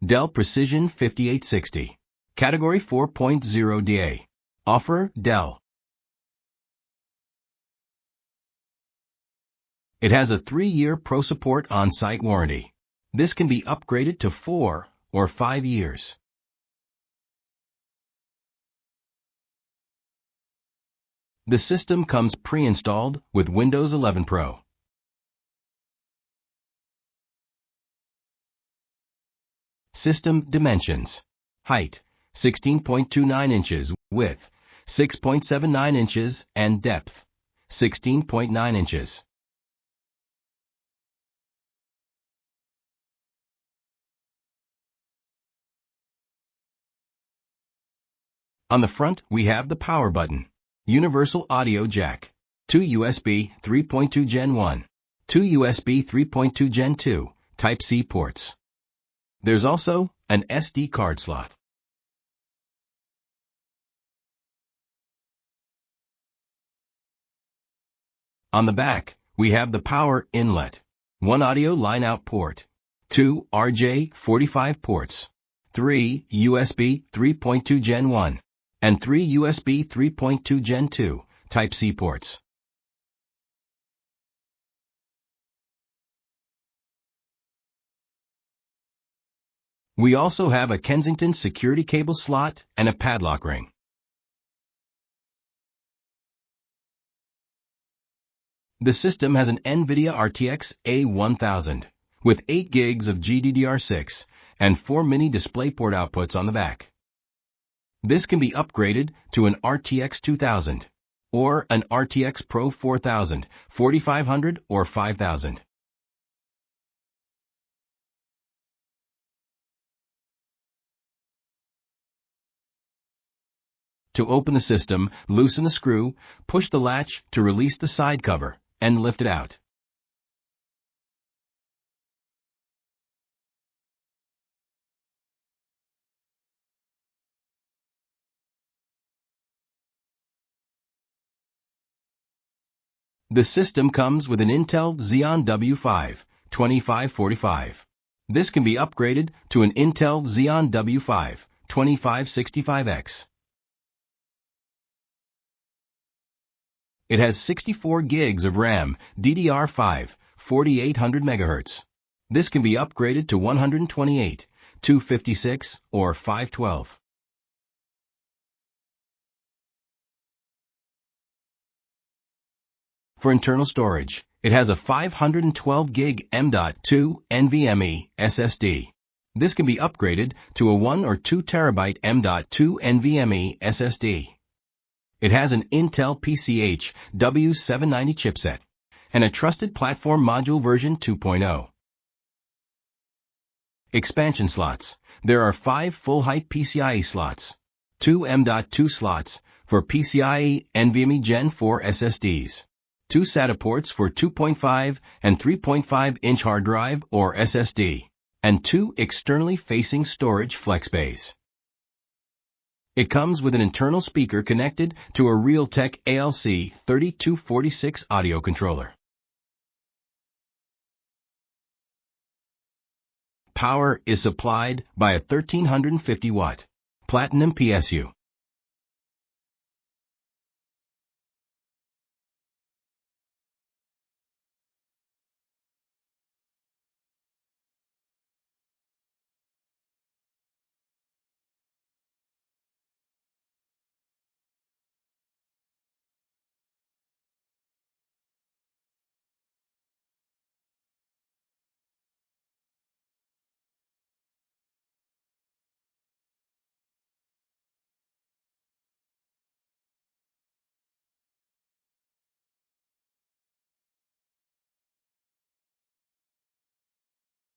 Dell Precision 5860. Category 4.0 DA. Offer, Dell. It has a 3-year Pro Support on-site warranty. This can be upgraded to 4 or 5 years. The system comes pre-installed with Windows 11 Pro. System dimensions. Height, 16.29 inches, width, 6.79 inches, and depth, 16.9 inches. On the front, we have the power button, universal audio jack, 2 USB 3.2 Gen 1, 2 USB 3.2 Gen 2, Type-C ports. There's also an SD card slot. On the back, we have the power inlet, 1 audio line-out port, 2 RJ45 ports, 3 USB 3.2 Gen 1, and 3 USB 3.2 Gen 2 Type-C ports. We also have a Kensington security cable slot and a padlock ring. The system has an NVIDIA RTX A1000 with 8 gigs of GDDR6 and 4 mini DisplayPort outputs on the back. This can be upgraded to an RTX 2000 or an RTX Pro 4000, 4500, or 5000. To open the system, loosen the screw, push the latch to release the side cover, and lift it out. The system comes with an Intel Xeon W5 2545. This can be upgraded to an Intel Xeon W5 2565X. It has 64 gigs of RAM, DDR5, 4800 MHz. This can be upgraded to 128, 256, or 512. For internal storage, it has a 512 gig M.2 NVMe SSD. This can be upgraded to a 1 or 2 terabyte M.2 NVMe SSD. It has an Intel PCH W790 chipset and a Trusted Platform Module version 2.0. Expansion slots. There are 5 full-height PCIe slots, 2 M.2 slots for PCIe NVMe Gen 4 SSDs, 2 SATA ports for 2.5 and 3.5-inch hard drive or SSD, and 2 externally facing storage flex bays. It comes with an internal speaker connected to a Realtek ALC 3246 audio controller. Power is supplied by a 1350-watt Platinum PSU.